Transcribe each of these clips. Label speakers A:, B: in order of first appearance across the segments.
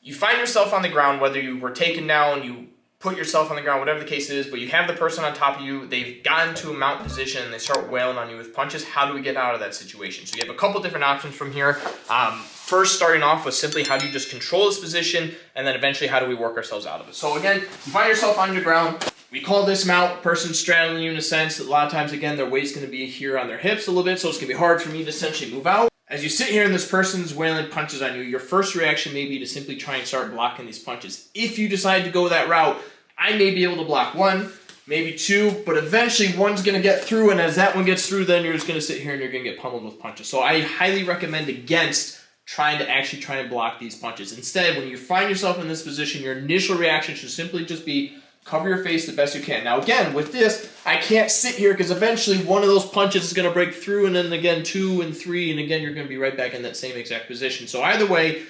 A: you find yourself on the ground, whether you were taken down, you put yourself on the ground, whatever the case is, but you have the person on top of you, they've gotten to a mount position, and they start wailing on you with punches. How do we get out of that situation? So you have a couple different options from here. First, starting off with simply how do you just control this position, and then eventually how do we work ourselves out of it. So again, you find yourself on the ground. We call this mount, person straddling you in a sense. A lot of times, again, their weight's going to be here on their hips a little bit, so it's going to be hard for me to essentially move out. As you sit here and this person's wailing punches on you, your first reaction may be to simply try and start blocking these punches. If you decide to go that route, I may be able to block one, maybe two, but eventually one's going to get through, and as that one gets through, then you're just going to sit here and you're going to get pummeled with punches. So I highly recommend against trying to try and block these punches. Instead, when you find yourself in this position, your initial reaction should simply just be cover your face the best you can. Now again, with this, I can't sit here because eventually one of those punches is going to break through, and then again 2 and 3, and again you're going to be right back in that same exact position. So either way,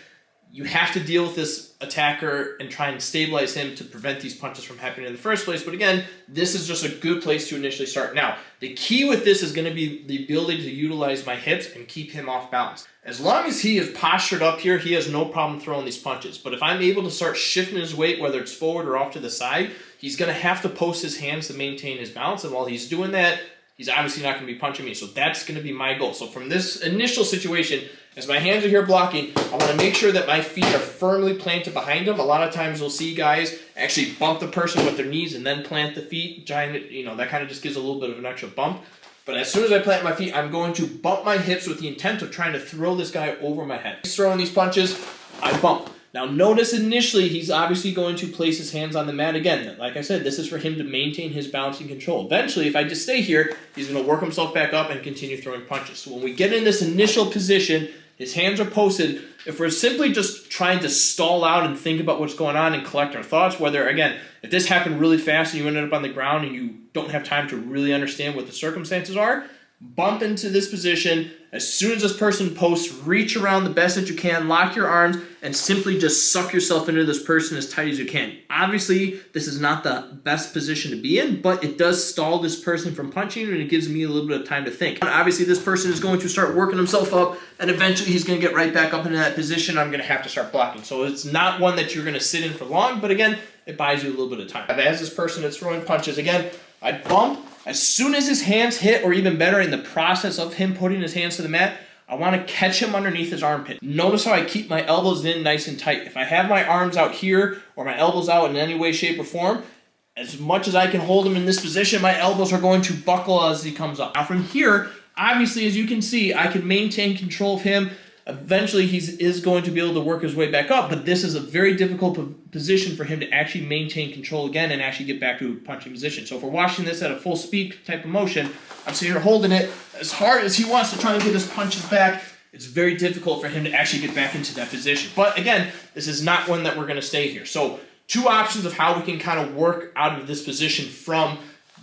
A: you have to deal with this attacker and try and stabilize him to prevent these punches from happening in the first place. But again, this is just a good place to initially start. Now, the key with this is going to be the ability to utilize my hips and keep him off balance. As long as he is postured up here, he has no problem throwing these punches. But if I'm able to start shifting his weight, whether it's forward or off to the side, he's going to have to post his hands to maintain his balance. And while he's doing that, he's obviously not going to be punching me. So that's going to be my goal. So from this initial situation, as my hands are here blocking, I want to make sure that my feet are firmly planted behind them. A lot of times you'll see guys actually bump the person with their knees and then plant the feet. That kind of just gives a little bit of an extra bump. But as soon as I plant my feet, I'm going to bump my hips with the intent of trying to throw this guy over my head. He's throwing these punches, I bump. Now notice initially he's obviously going to place his hands on the mat again. Like I said, this is for him to maintain his balance and control. Eventually, if I just stay here, he's going to work himself back up and continue throwing punches. So when we get in this initial position, his hands are posted. If we're simply just trying to stall out and think about what's going on and collect our thoughts, whether, again, if this happened really fast and you ended up on the ground and you don't have time to really understand what the circumstances are, bump into this position. As soon as this person posts, reach around the best that you can, lock your arms, and simply just suck yourself into this person as tight as you can. Obviously, this is not the best position to be in, but it does stall this person from punching, and it gives me a little bit of time to think. And obviously, this person is going to start working himself up, and eventually he's going to get right back up into that position. I'm going to have to start blocking. So it's not one that you're going to sit in for long, but again, it buys you a little bit of time. As this person is throwing punches, again, I bump. As soon as his hands hit, or even better, in the process of him putting his hands to the mat, I want to catch him underneath his armpit. Notice how I keep my elbows in nice and tight. If I have my arms out here, or my elbows out in any way, shape, or form, as much as I can hold him in this position, my elbows are going to buckle as he comes up. Now from here, obviously, as you can see, I can maintain control of him. Eventually, he is going to be able to work his way back up, but this is a very difficult position for him to actually maintain control again and actually get back to a punching position. So if we're watching this at a full speed type of motion, I'm sitting here holding it. As hard as he wants to try and get his punches back, it's very difficult for him to actually get back into that position. But again, this is not one that we're going to stay here. So 2 options of how we can kind of work out of this position from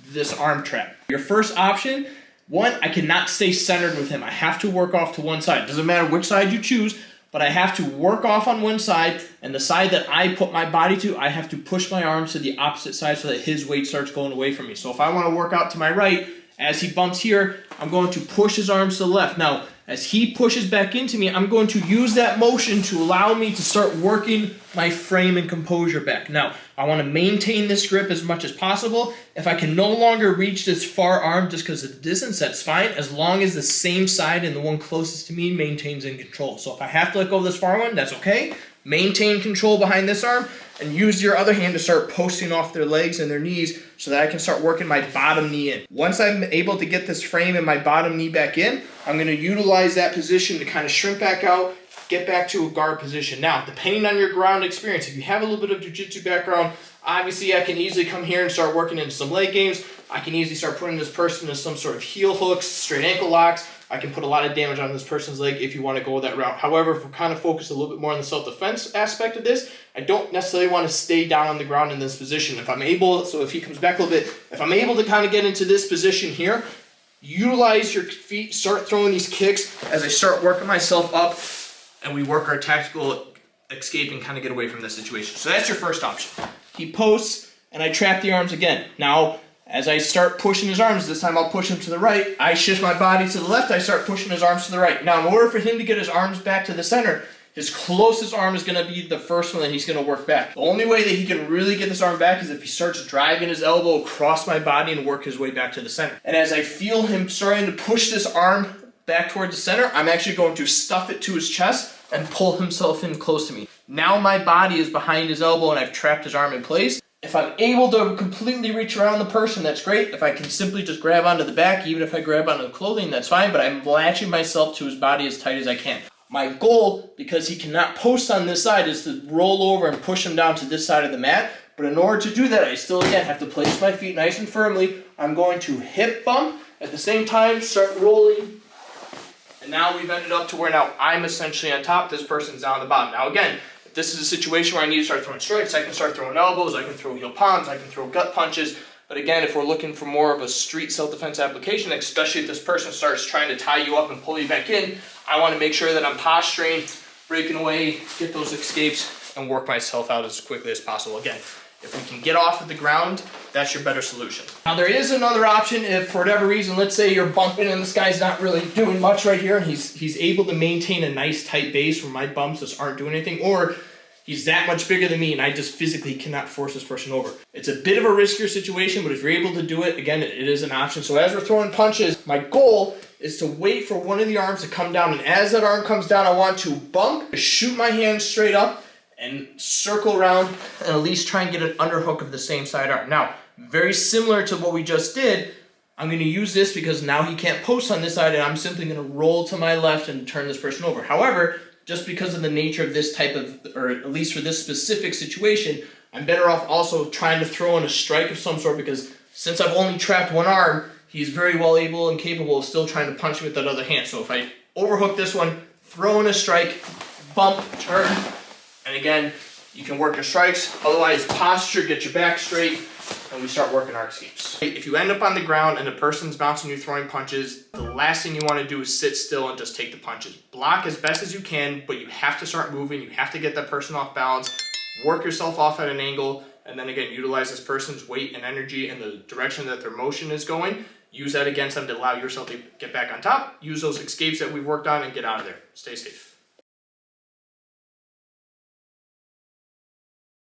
A: this arm trap. Your first option, 1, I cannot stay centered with him. I have to work off to one side. Doesn't matter which side you choose, but I have to work off on one side, and the side that I put my body to, I have to push my arms to the opposite side so that his weight starts going away from me. So if I want to work out to my right, as he bumps here, I'm going to push his arms to the left. Now, as he pushes back into me, I'm going to use that motion to allow me to start working my frame and composure back. Now, I want to maintain this grip as much as possible. If I can no longer reach this far arm just because of the distance, that's fine, as long as the same side and the one closest to me maintains in control. So if I have to let go of this far one, that's okay. Maintain control behind this arm, and use your other hand to start posting off their legs and their knees so that I can start working my bottom knee in. Once I'm able to get this frame and my bottom knee back in, I'm going to utilize that position to kind of shrink back out, get back to a guard position. Now, depending on your ground experience, if you have a little bit of jiu-jitsu background, obviously I can easily come here and start working into some leg games. I can easily start putting this person into some sort of heel hooks, straight ankle locks. I can put a lot of damage on this person's leg if you want to go that route. However, if we're kind of focused a little bit more on the self-defense aspect of this, I don't necessarily want to stay down on the ground in this position. If I'm able, so if he comes back a little bit, if I'm able to kind of get into this position here, utilize your feet, start throwing these kicks as I start working myself up, and we work our tactical escape and kind of get away from this situation. So that's your first option. He posts, and I trap the arms again. Now, as I start pushing his arms, this time I'll push him to the right. I shift my body to the left, I start pushing his arms to the right. Now, in order for him to get his arms back to the center, his closest arm is going to be the first one that he's going to work back. The only way that he can really get this arm back is if he starts driving his elbow across my body and work his way back to the center. And as I feel him starting to push this arm back toward the center, I'm actually going to stuff it to his chest and pull himself in close to me. Now my body is behind his elbow and I've trapped his arm in place. If I'm able to completely reach around the person, that's great. If I can simply just grab onto the back, even if I grab onto the clothing, that's fine, but I'm latching myself to his body as tight as I can. My goal, because he cannot post on this side, is to roll over and push him down to this side of the mat. But in order to do that, I still, again, have to place my feet nice and firmly. I'm going to hip bump, at the same time, start rolling. And now we've ended up to where now I'm essentially on top, this person's down the bottom. Now again, if this is a situation where I need to start throwing strikes, I can start throwing elbows, I can throw heel palms, I can throw gut punches. But again, if we're looking for more of a street self-defense application, especially if this person starts trying to tie you up and pull you back in, I want to make sure that I'm posturing, breaking away, get those escapes, and work myself out as quickly as possible. Again, if we can get off of the ground, that's your better solution. Now there is another option if for whatever reason, let's say you're bumping and this guy's not really doing much right here, and he's able to maintain a nice tight base where my bumps just aren't doing anything, or he's that much bigger than me and I just physically cannot force this person over. It's a bit of a riskier situation, but if you're able to do it, again, it is an option. So as we're throwing punches, my goal is to wait for one of the arms to come down, and as that arm comes down, I want to bump, shoot my hand straight up, and circle around, and at least try and get an underhook of the same side arm. Now, very similar to what we just did, I'm going to use this because now he can't post on this side, and I'm simply going to roll to my left and turn this person over. However, just because of the nature of this type of, or at least for this specific situation, I'm better off also trying to throw in a strike of some sort, because since I've only trapped one arm, he's very well able and capable of still trying to punch me with that other hand. So if I overhook this one, throw in a strike, bump, turn, and again, you can work your strikes. Otherwise, posture, get your back straight, and we start working our escapes. If you end up on the ground and the person's bouncing you throwing punches, the last thing you want to do is sit still and just take the punches. Block as best as you can, but you have to start moving. You have to get that person off balance, work yourself off at an angle, and then again, utilize this person's weight and energy and the direction that their motion is going. Use that against them to allow yourself to get back on top. Use those escapes that we've worked on and get out of there. Stay safe.